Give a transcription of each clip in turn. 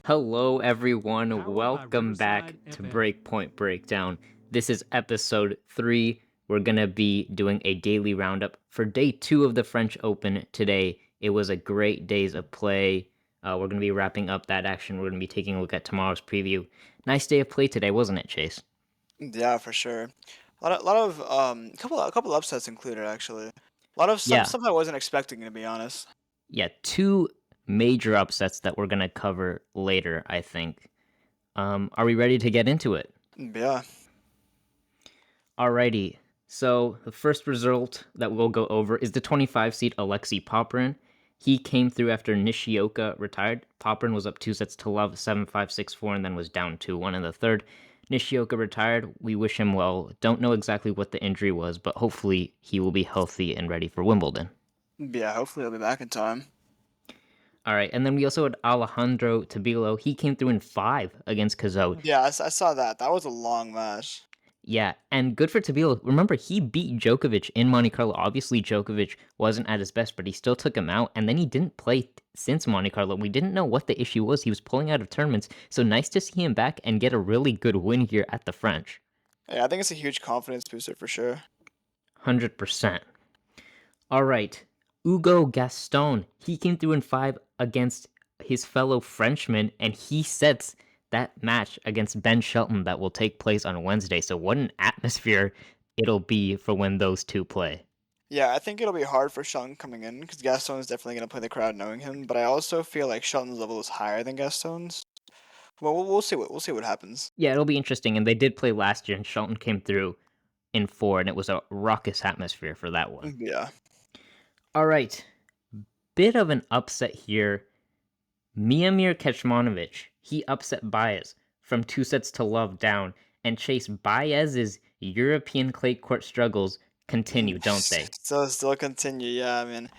Hello, everyone. How about Welcome back Riverside to FM? Breakpoint Breakdown. This is episode 3. We're going to be doing a daily roundup for day 2 of the French Open today. It was a great days of play. We're going to be wrapping up that action. We're going to be taking a look at tomorrow's preview. Nice day of play today, wasn't it, Chase? Yeah, for sure. A couple upsets included actually. A lot of some Yeah, stuff I wasn't expecting to be honest. yeah, 2 major upsets that we're going to cover later, I think. Are we ready to get into it? Yeah, Alrighty. So the first result that we'll go over is the 25 seed Alexei Popyrin. He came through after Nishioka retired. Popyrin was up 2 sets to love, 7-5, 6-4, and then was down 2-1 in the third. Nishioka retired. We wish him well. Don't know exactly what the injury was, but hopefully he will be healthy and ready for Wimbledon. yeah. Hopefully he'll be back in time. All right, and then we also had Alejandro Tabilo. He came through in 5 against Kazo. Yeah, I saw that. That was a long match. Yeah, and good for Tabilo. Remember, he beat Djokovic in Monte Carlo. Obviously, Djokovic wasn't at his best, but he still took him out, and then he didn't play since Monte Carlo. We didn't know what the issue was. He was pulling out of tournaments, so nice to see him back and get a really good win here at the French. Yeah, I think it's a huge confidence booster for sure. 100%. All right, Hugo Gaston. He came through in 5 against his fellow Frenchman, and he sets that match against Ben Shelton that will take place on Wednesday. So, what an atmosphere it'll be for when those two play. Yeah, I think it'll be hard for Shelton coming in because Gaston is definitely gonna play the crowd knowing him. But I also feel like Shelton's level is higher than Gaston's. Well, we'll see what happens. Yeah, it'll be interesting. And they did play last year, and Shelton came through in 4, and it was a raucous atmosphere for that one. Yeah, All right, bit of an upset here. Miomir Kecmanovic, he upset Baez from 2 sets to love down, and Chase Baez's European clay court struggles continue, don't they? still continue. Yeah, I mean.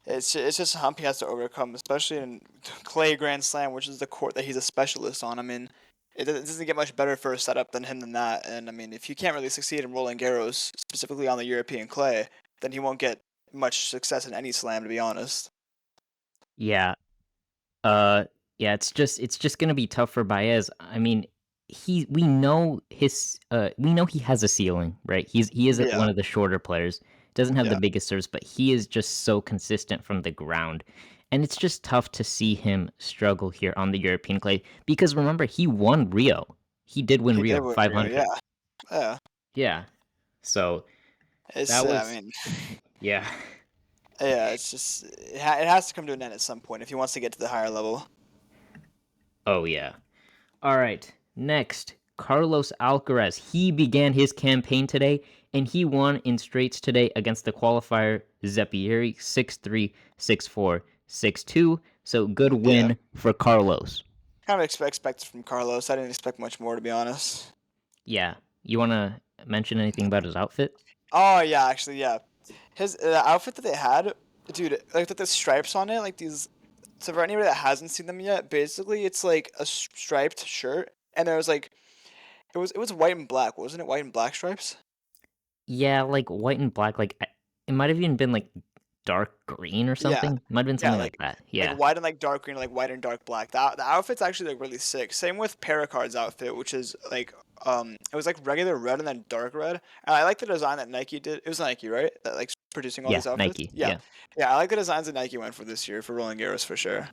It's just a hump he has to overcome, especially in clay Grand Slam, which is the court that he's a specialist on. I mean, it doesn't get much better for a setup than him than that. And I mean, if you can't really succeed in Roland Garros, specifically on the European clay, then he won't get much success in any slam, to be honest. Yeah. Uh yeah, it's just gonna be tough for Baez. I mean, we know he has a ceiling, right? He is Yeah, one of the shorter players. Doesn't have the yeah, biggest serves, but he is just so consistent from the ground. And it's just tough to see him struggle here on the European clay because remember he won Rio. He did win he did Rio win Rio. 500. Yeah, yeah. Yeah. So It's that I was mean, yeah. yeah. It's just it has to come to an end at some point if he wants to get to the higher level. Oh yeah. All right, next, Carlos Alcaraz. He began his campaign today, and he won in straights today against the qualifier Zeppieri 6-3, 6-4, 6-2. So good Yeah, win for Carlos. kind of expected from Carlos. I didn't expect much more, to be honest. Yeah, you want to mention anything about his outfit? Oh yeah, actually yeah. His outfit that they had, dude, like the stripes on it, like these. So for anybody that hasn't seen them yet, basically it's like a striped shirt, and there was like it was white and black, wasn't it? White and black stripes. Yeah, like white and black. It might have even been like dark green or Yeah, something. Might have been yeah, something like that. like Yeah, white and like dark green, like white and dark black. The outfit's actually like really sick. Same with Paracard's outfit, which is like it was like regular red and then dark red. And I like the design that Nike did. It was Nike, right? That like producing all yeah, these outfits. Nike. Yeah, Yeah. yeah, I like the designs that Nike went for this year for Roland Garros for sure.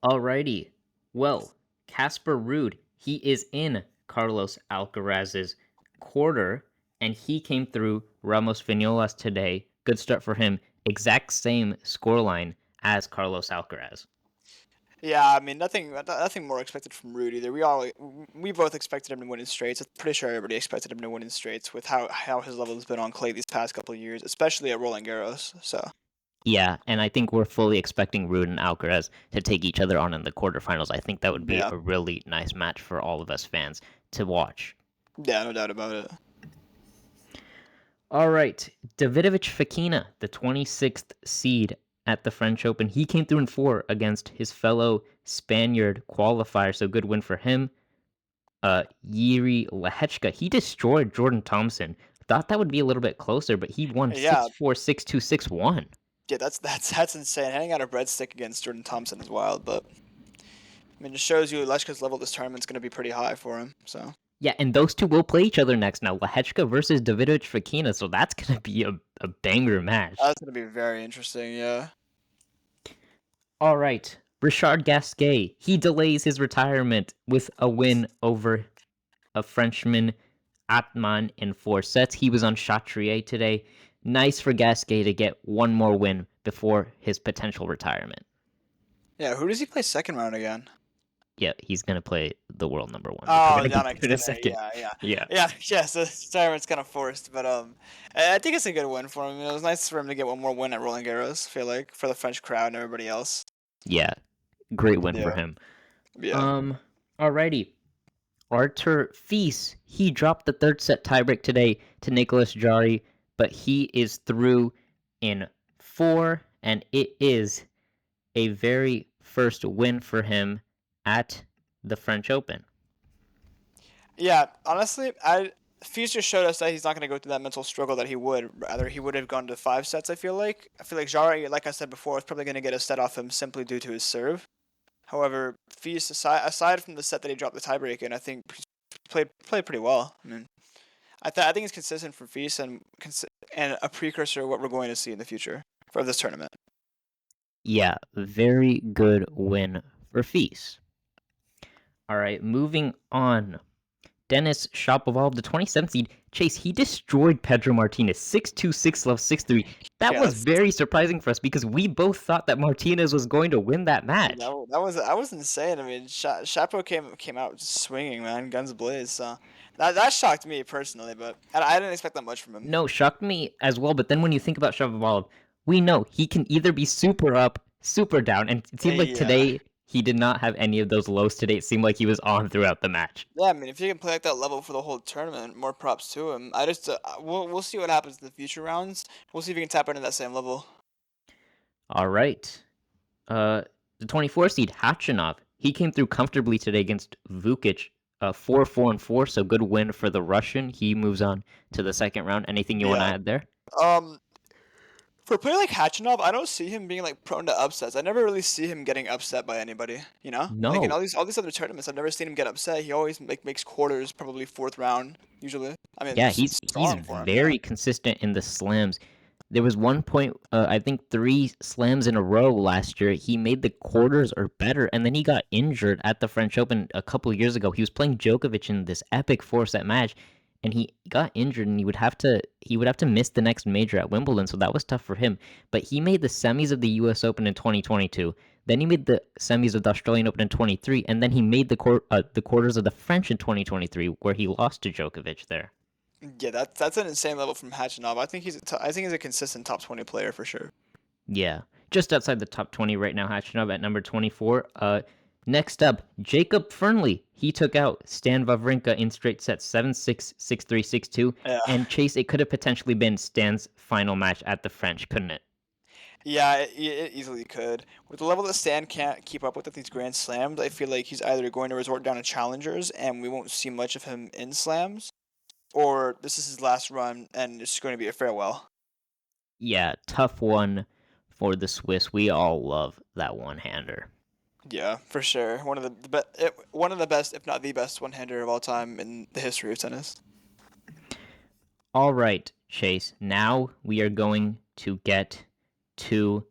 Alrighty. Well, Casper Ruud, he is in Carlos Alcaraz's quarter, and he came through Ramos Vinolas today. Good start for him. Exact same scoreline as Carlos Alcaraz. Yeah, I mean nothing more expected from Rude either. We both expected him to win in straights. I'm pretty sure everybody expected him to win in straights with how his level has been on clay these past couple of years, especially at Roland Garros. So Yeah, and I think we're fully expecting Ruud and Alcaraz to take each other on in the quarterfinals. I think that would be yeah, a really nice match for all of us fans to watch. yeah, no doubt about it. All right, Davidovich Fekina, the 26th seed at the French Open. He came through in 4 against his fellow Spaniard qualifier, so good win for him. Yuri Lehechka, he destroyed Jordan Thompson. Thought that would be a little bit closer, but he won Yeah, 6-4, 6-2, 6-1. yeah, that's insane. Handing out a breadstick against Jordan Thompson is wild, but I mean, it shows you Leshka's level this tournament's going to be pretty high for him. So Yeah, and those two will play each other next now. Lehechka versus Davidovich Fokina, so that's gonna be a banger match. that's going to be very interesting. Yeah. All right, Richard Gasquet. He delays his retirement with a win over a Frenchman, Atman, in 4 sets. He was on Chatrier today. Nice for Gasquet to get one more win before his potential retirement. Yeah. Who does he play second round again? Yeah, he's gonna play the world number one, which we're Oh, gonna get Yannick to in a Sinner. second. Yeah, yeah, Yeah, yeah, yeah. So retirement's kind of forced, but I think it's a good win for him. It was nice for him to get one more win at Roland Garros. I feel like for the French crowd and everybody else. yeah, great win for Yeah, him. yeah, Alrighty. Artur Fils, he dropped the third set tiebreak today to Nicolas Jarry, but he is through in 4, and it is a very first win for him at the French Open. yeah. Honestly, Fuse just showed us that he's not going to go through that mental struggle that he would. Rather, he would have gone to 5 sets. I feel like. Jari, like I said before, is probably going to get a set off him simply due to his serve. However, Fuse, aside from the set that he dropped the tiebreak in, I think he's played pretty well. I mean, I think it's consistent for Fuse and a precursor of what we're going to see in the future for this tournament. Yeah, very good win for Fils. All right, moving on. Dennis Shapovalov, the 27th seed. Chase, he destroyed Pedro Martinez 6-2, 6-love, 6-3. That Yeah, was very surprising for us because we both thought that Martinez was going to win that match. that was insane. I mean, Chapo came out swinging, man, guns blaze. So that shocked me personally, but I didn't expect that much from him. No, shocked me as well. But then when you think about Shapovalov, we know he can either be super up, super down, and it seemed like Yeah, today he did not have any of those lows today. It seemed like he was on throughout the match. yeah. I mean, if he can play at that level for the whole tournament, more props to him. I just we'll see what happens in the future rounds. We'll see if he can tap into that same level. All right. The 24 seed Hachinov, he came through comfortably today against Vukic, 4-4-4. So good win for the Russian. He moves on to the second round. Anything you want to Yeah. add there? Um, For a player like Hachinov, I don't see him being like prone to upsets. I never really see him getting upset by anybody. You know, like in No. all these other tournaments, I've never seen him get upset. He always makes quarters, probably fourth round usually. I mean, Yeah, it's he's strong for him. Yeah. very consistent in the slams. There was one point, I think 3 slams in a row last year. He made the quarters or better, and then he got injured at the French Open a couple years ago. He was playing Djokovic in this epic 4 set match, and he got injured, and he would have to miss the next major at Wimbledon. So that was tough for him. But he made the semis of the U.S. Open in 2022. Then he made the semis of the Australian Open in 23, and then he made the quarters of the French in 2023, where he lost to Djokovic there. Yeah, that's an insane level from Hachinov. I think he's a consistent top 20 player for sure. Yeah, just outside the top 20 right now. Hachinov at number 24. Next up, Jacob Fernley. He took out Stan Wawrinka in straight sets 7-6, 6-3, 6-2. Yeah. And Chase, it could have potentially been Stan's final match at the French, couldn't it? Yeah, it easily could. With the level that Stan can't keep up with at these Grand Slams, I feel like he's either going to resort down to challengers and we won't see much of him in slams, or this is his last run and it's going to be a farewell. Yeah, tough one for the Swiss. We all love that one-hander. Yeah, for sure. One of the best, if not the best, one-hander of all time in the history of tennis. All right, Chase. Now we are going to get to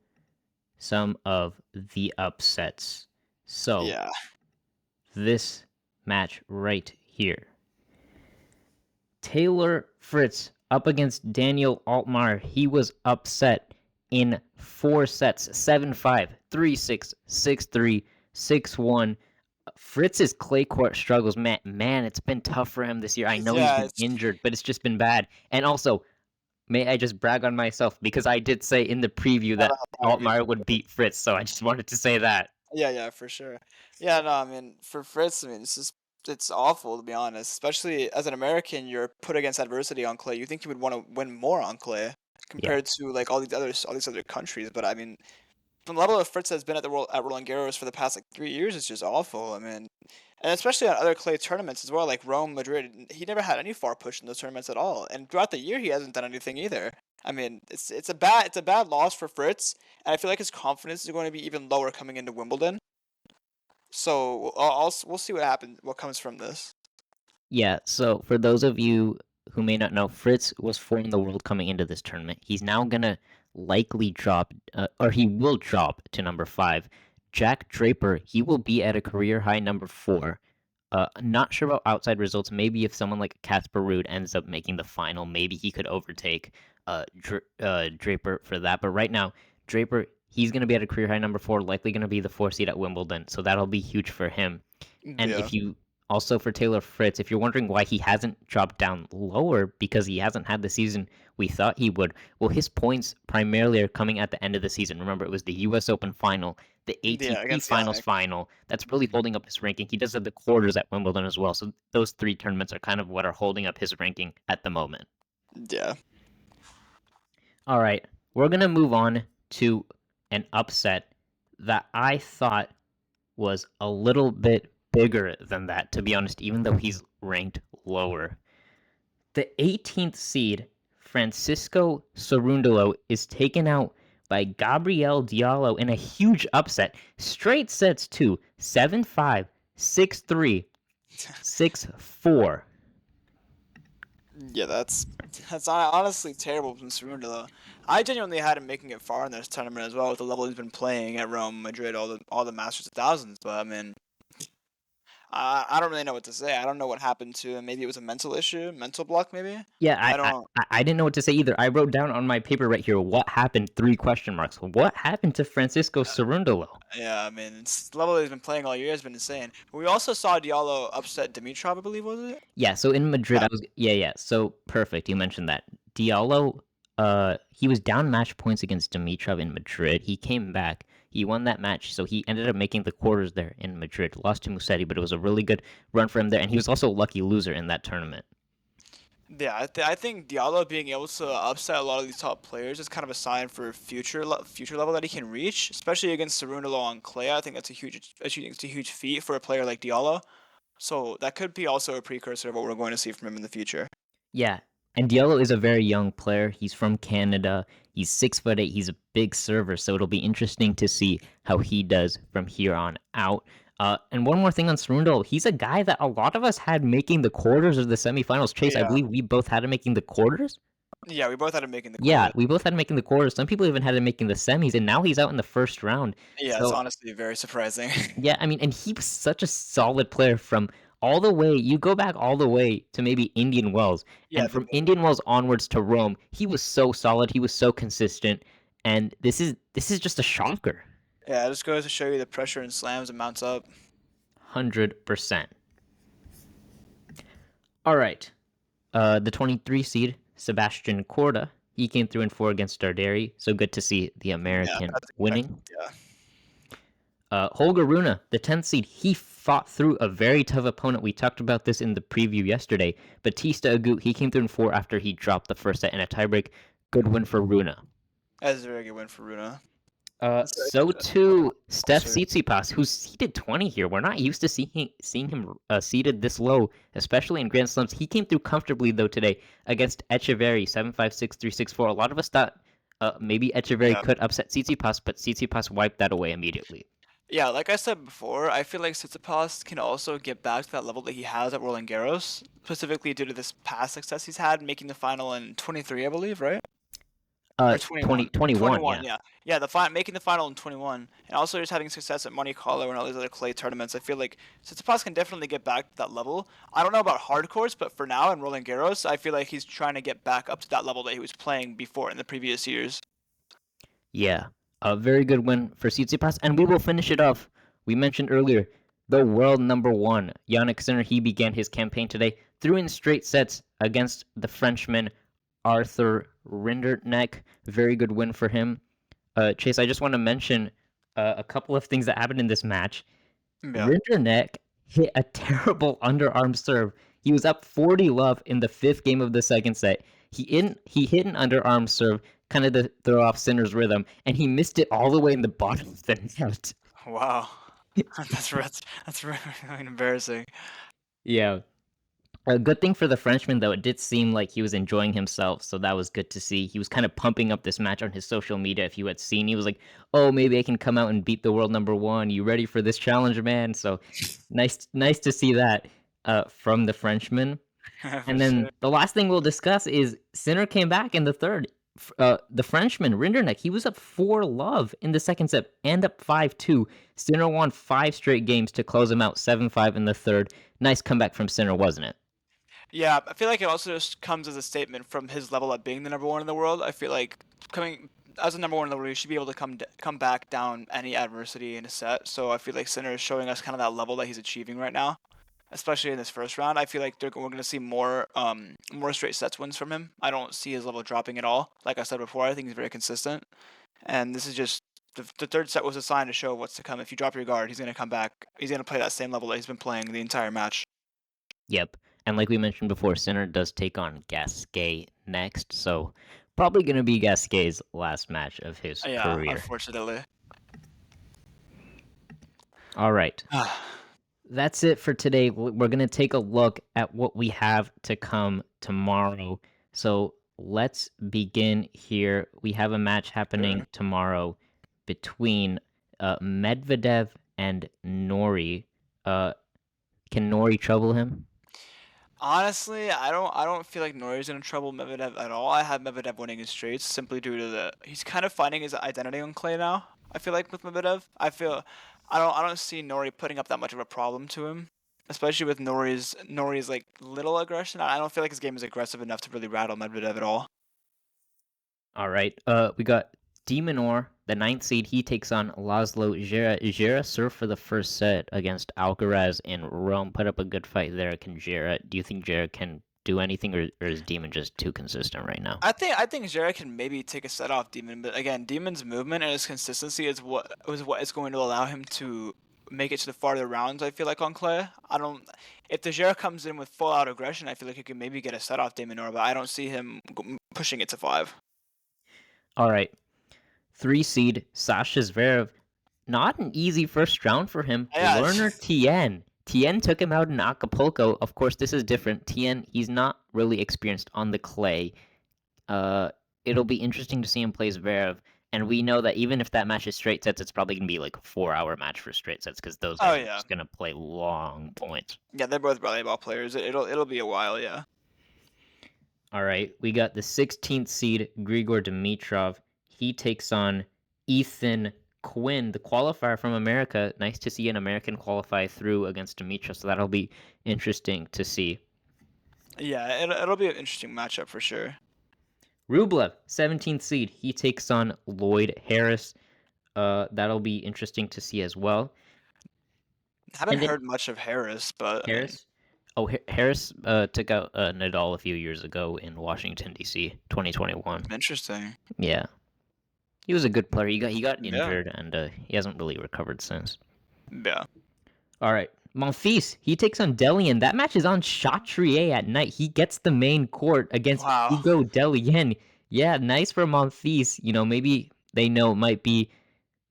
some of the upsets. So, Yeah, this match right here. Taylor Fritz up against Daniel Altmaier. He was upset in 4 sets 7-5, 3-6, 6-3, 6-1. Fritz's clay court struggles, man, it's been tough for him this year. I know he's yeah, been injured, but it's just been bad. And also, may I just brag on myself because I did say in the preview gotta that help out you. Altmaier would beat Fritz, so I just wanted to say that. Yeah, yeah, for sure. Yeah, no, I mean, for Fritz, I mean, it's awful to be honest. Especially as an American, you're put against adversity on clay. You think you would want to win more on clay Yeah, compared to like all these other countries. But I mean, from the level of Fritz has been at Roland Garros for the past like 3 years, it's just awful. I mean, and especially on other clay tournaments as well, like Rome, Madrid. He never had any far push in those tournaments at all, and throughout the year he hasn't done anything either. I mean, it's a bad loss for Fritz, and I feel like his confidence is going to be even lower coming into Wimbledon. So we'll see what happens, what comes from this. Yeah, so for those of you who may not know, Fritz was 4 in the world coming into this tournament. He's now gonna likely drop, or he will drop to number 5. Jack Draper, he will be at a career high number 4. Not sure about outside results. Maybe if someone like Casper Ruud ends up making the final, maybe he could overtake Draper for that. But right now, Draper, he's going to be at a career high number 4, likely going to be the 4 seed at Wimbledon. So that'll be huge for him. And Yeah. if you also for Taylor Fritz, if you're wondering why he hasn't dropped down lower because he hasn't had the season we thought he would, well, his points primarily are coming at the end of the season. Remember, it was the U.S. Open final, the Yeah, ATP against Finals Yannick. final. That's really holding up his ranking. He does have the quarters at Wimbledon as well. So those 3 tournaments are kind of what are holding up his ranking at the moment. Yeah. All right, we're gonna move on to an upset that I thought was a little bit bigger than that, to be honest, even though he's ranked lower. The 18th seed, Francisco Cerundolo, is taken out by Gabriel Diallo in a huge upset. Straight sets too, 7-5, 6-3, 6-4. Yeah, that's honestly terrible from Cerundolo. I genuinely had him making it far in this tournament as well with the level he's been playing at Rome, Madrid, all the Masters of Thousands. But I mean, I don't really know what to say. I don't know what happened to him. Maybe it was a mental issue, mental block, maybe. Yeah, I don't. I didn't know what to say either. I wrote down on my paper right here, what happened? 3 question marks. What happened to Francisco Cerundolo? Yeah, I mean, it's the level he's been playing all year has been insane. We also saw Diallo upset Dimitrov, I believe, was it? Yeah, so in Madrid, Yeah, yeah. So perfect, you mentioned that. Diallo, he was down match points against Dimitrov in Madrid. He came back. He won that match, so he ended up making the quarters there in Madrid. Lost to Musetti, but it was a really good run for him there, and he was also a lucky loser in that tournament. yeah. I think Diallo being able to upset a lot of these top players is kind of a sign for future level that he can reach, especially against Cerundolo on clay. I think that's it's a huge feat for a player like Diallo. So that could be also a precursor of what we're going to see from him in the future. Yeah, and Diallo is a very young player. He's from Canada. He's 6'8". He's a big server, so it'll be interesting to see how he does from here on out. And one more thing on Cerundolo, he's a guy that a lot of us had making the quarters or the semifinals. Chase, I Yeah, believe we both had him making the quarters. yeah. We both had him making the Yeah, quarters. we both had him making the quarters. Some people even had him making the semis, and now he's out in the first round. Yeah, it's So honestly very surprising. yeah, I mean, and he was such a solid player from all the way. You go back all the way to maybe Indian Wells, Yeah, and the from Indian Wells onwards to Rome, he was so solid. He was so consistent, and this is just a shocker. yeah. It just goes to show you the pressure and slams and mounts up. 100%. All right, the 23 seed Sebastian Corda. He came through in 4 against Darderi, so good to see the Yeah, American that's winning. yeah. Holger Rune, the 10th seed, he fought through a very tough opponent. We talked about this in the preview yesterday. Batista Agut, he came through in 4 after he dropped the first set in a tiebreak. Good win for Rune. That's a very good win for Runa. So too, Steph Closer. Tsitsipas, who's seeded 20 here. We're not used to seeing him seeded this low, especially in Grand Slams. He came through comfortably, though, today against Echeverry, 7-5, 6-3, 6-4. A lot of us thought maybe Echeverry Yeah. could upset Tsitsipas, but Tsitsipas wiped that away immediately. Yeah, like I said before, I feel like Tsitsipas can also get back to that level that he has at Roland Garros, specifically due to this past success he's had, making the final in 23, I believe, right? Or 21. 2021, 21, yeah. yeah. Yeah, making the final in 21, and also just having success at Monte Carlo and all these other clay tournaments. I feel like Tsitsipas can definitely get back to that level. I don't know about hard courts, but for now in Roland Garros, I feel like he's trying to get back up to that level that he was playing before in the previous years. Yeah, a very good win for Tsitsipas, and we will finish it off. We mentioned earlier the world number 1, Yannick Sinner. He began his campaign today, threw in straight sets against the Frenchman Arthur Rinderknecht. Very good win for him. Chase, I just want to mention a couple of things that happened in this match. Yeah. Rinderknecht hit a terrible underarm serve. He was up 40 love in the 5th game of the second set. He hit an underarm serve, kind of to throw off Sinner's rhythm, and he missed it all the way in the bottom of the net. Wow. That's really embarrassing. Yeah. A good thing for the Frenchman, though, it did seem like he was enjoying himself, so that was good to see. He was kind of pumping up this match on his social media. If you had seen, he was like, "Oh, maybe I can come out and beat the world number one. You ready for this challenge, man?" So nice to see that from the Frenchman. For And then sure. the last thing we'll discuss is Sinner came back in the third. The Frenchman, Rinderknecht, he was up 4-love in the second set and up 5-2. Sinner won 5 straight games to close him out 7-5 in the third. Nice comeback from Sinner, wasn't it? Yeah, I feel like it also just comes as a statement from his level at being the number one in the world. I feel like coming as a number one in the world, you should be able to come back down any adversity in a set. So I feel like Sinner is showing us kind of that level that he's achieving right now, especially in this first round. I feel like we're going to see more straight sets wins from him. I don't see his level dropping at all. Like I said before, I think he's very consistent, and this is just. The third set was a sign to show what's to come. If you drop your guard, he's going to come back. He's going to play that same level that he's been playing the entire match. Yep. And like we mentioned before, Sinner does take on Gasquet next, so probably going to be Gasquet's last match of his Yeah, career. unfortunately. All right. That's it for today. We're going to take a look at what we have to come tomorrow. So let's begin here. We have a match happening Sure. tomorrow between Medvedev and Nori. Uh, can Nori trouble him? Honestly, I don't feel like Nori's in trouble with Medvedev at all. I have Medvedev winning his straights simply due to the he's kind of finding his identity on clay now. I feel like with Medvedev, I don't see Nori putting up that much of a problem to him, especially with Nori's like little aggression. I don't feel like his game is aggressive enough to really rattle Medvedev at all. All right. We got Demonor, the ninth seed. He takes on Laszlo Jera. Jera served for the first set against Alcaraz in Rome. Put up a good fight there. Can Jera? Do you think Jera can do anything, or is Demon just too consistent right now? I think Jera can maybe take a set off Demon, but again, Demon's movement and his consistency is what is going to allow him to make it to the farther rounds. I feel like on clay. I don't. If the Jera comes in with full out aggression, I feel like he can maybe get a set off Damonor, but I don't see him pushing it to five. All right. Three seed Sasha Zverev. Not an easy first round for him. Yeah, Lerner Tien. Tien took him out in Acapulco. Of course, this is different. Tien, he's not really experienced on the clay. Uh, it'll be interesting to see him play Zverev. And we know that even if that match is straight sets, it's probably gonna be like a 4 hour match for straight sets because those oh guys are yeah, just gonna play long points. yeah. They're both volleyball players. It'll be a while. Yeah. All right, we got the 16th seed Grigor Dimitrov. He takes on Ethan Quinn, the qualifier from America. Nice to see an American qualify through against Dimitrov, so that'll be interesting to see. Yeah, it'll be an interesting matchup for sure. Rublev, 17th seed. He takes on Lloyd Harris. That'll be interesting to see as well. Haven't And then heard much of Harris, but I mean, Harris. Oh, Harris took out Nadal a few years ago in Washington D.C. 2021. interesting. Yeah, he was a good player. He got Yeah, injured and he hasn't really recovered since. yeah. All right, Monfils. He takes on Delian. That match is on Chatrier at night. He gets the main court against Wow. Hugo Delian. Yeah, nice for Monfils. You know, maybe they know it might be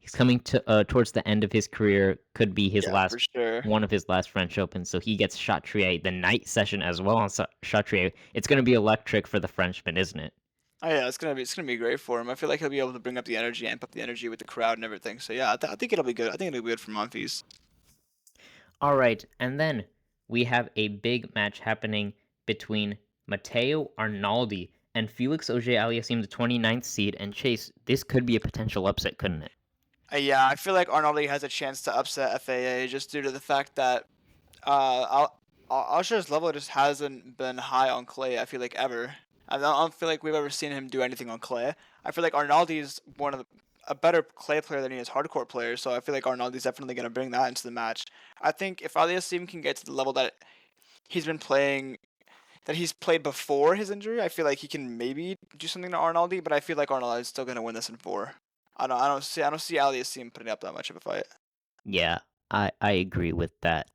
he's coming to towards the end of his career. Could be his Yeah, for last sure. one of his last French Opens. So he gets Chatrier the night session as well on Chatrier. It's going to be electric for the Frenchman, isn't it? Oh yeah, it's gonna be great for him. I feel like he'll be able to bring up the energy, amp up the energy with the crowd and everything. So yeah, I think it'll be good. I think it'll be good for Monfils. All right, and then we have a big match happening between Matteo Arnaldi and Felix Auger-Aliassime, the 29th seed. And Chase, this could be a potential upset, couldn't it? Yeah, I feel like Arnaldi has a chance to upset FAA just due to the fact that Alshar's level just hasn't been high on clay. I feel like ever. I don't feel like we've ever seen him do anything on clay. I feel like Arnaldi's a better clay player than he is hardcourt player. So I feel like Arnaldi's definitely going to bring that into the match. I think if Aliassime can get to the level that he's been playing, that he's played before his injury, I feel like he can maybe do something to Arnaldi. But I feel like Arnaldi is still going to win this in four. I don't see Aliassime putting up that much of a fight. Yeah, I agree with that.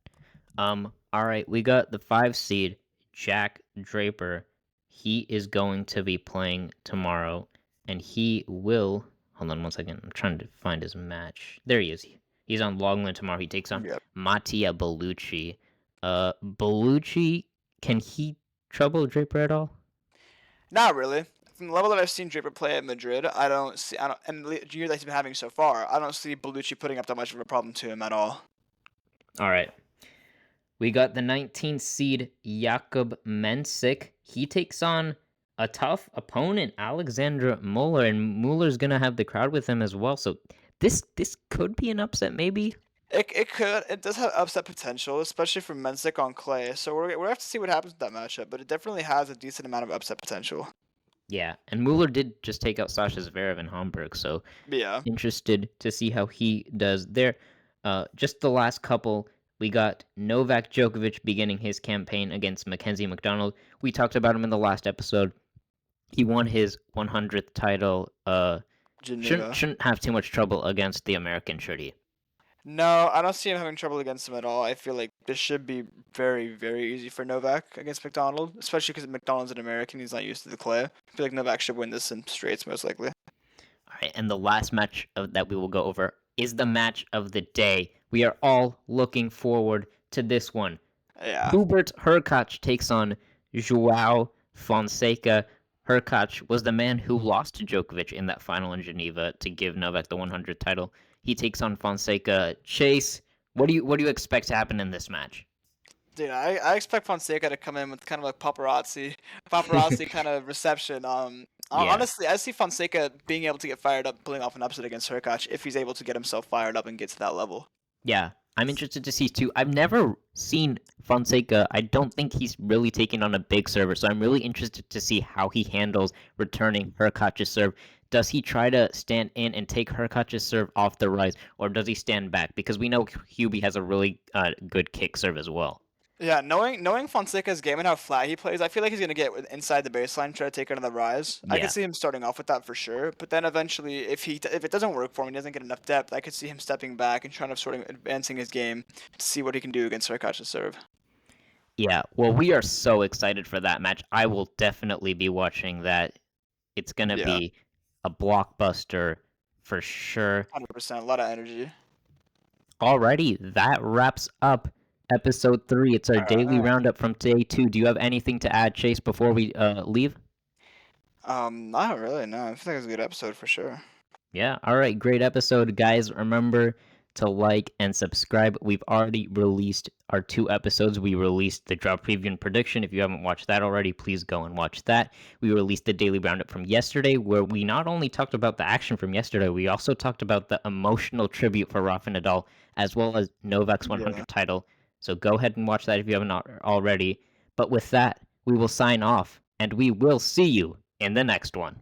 All right, we got the 5 seed Jack Draper. He is going to be playing tomorrow, and he will. Hold on one second. I'm trying to find his match. There he is. He's on Longland tomorrow. He takes on Yeah. Mattia Bellucci. Bellucci. Can he trouble Draper at all? Not really. From the level that I've seen Draper play at Madrid, I don't, and the year that he's been having so far, I don't see Bellucci putting up that much of a problem to him at all. All right. We got the 19th seed Jakub Mensik. He takes on a tough opponent, Alexander Muller, and Muller's gonna have the crowd with him as well. So this could be an upset, maybe. It does have upset potential, especially for Mensik on clay. So we're gonna have to see what happens with that matchup, but it definitely has a decent amount of upset potential. Yeah, and Muller did just take out Sasha Zverev in Hamburg, so Yeah, interested to see how he does there. Just the last couple, we got Novak Djokovic beginning his campaign against Mackenzie McDonald. We talked about him in the last episode. He won his 100th title. Shouldn't Geneva. shouldn't have too much trouble against the American, should he? No, I don't see him having trouble against him at all. I feel like this should be very, very easy for Novak against McDonald, especially because McDonald's an American. He's not used to the clay. I feel like Novak should win this in straights, most likely. All right, and the last match that we will go over is the match of the day. We are all looking forward to this one. Yeah. Hubert Hurkacz takes on Joao Fonseca. Hurkacz was the man who lost to Djokovic in that final in Geneva to give Novak the 100 title. He takes on Fonseca. Chase, what do you expect to happen in this match? Dude, I expect Fonseca to come in with kind of like paparazzi kind of reception. Yeah. Honestly, I see Fonseca being able to get fired up, pulling off an upset against Hurkacz if he's able to get himself fired up and get to that level. Yeah, I'm interested to see too. I've never seen Fonseca. I don't think he's really taken on a big server, so I'm really interested to see how he handles returning Hurkacz's serve. Does he try to stand in and take Hurkacz's serve off the rise, or does he stand back? Because we know Hubie has a really good kick serve as well. Yeah, knowing Fonseca's game and how flat he plays, I feel like he's gonna get inside the baseline, try to take it on the rise. I could Yeah, see him starting off with that for sure, but then eventually, if it doesn't work for him, he doesn't get enough depth. I could see him stepping back and trying to sort of advancing his game to see what he can do against Hurkacz's serve. yeah. Well, we are so excited for that match. I will definitely be watching that. It's gonna Yeah, be a blockbuster for sure. 100%, a lot of energy. Alrighty, that wraps up episode 3. It's our All daily right. roundup from day 2. Do you have anything to add, Chase, before we leave? Not really. No, I feel like it's a good episode for sure. Yeah, alright, great episode, guys. Remember to like and subscribe. We've already released our 2 episodes. We released the draw preview and prediction. If you haven't watched that already, please go and watch that. We released the daily roundup from yesterday, where we not only talked about the action from yesterday, we also talked about the emotional tribute for Rafa Nadal, as well as Novak's Yeah. 100 title. So go ahead and watch that if you haven't already. But with that, we will sign off, and we will see you in the next one.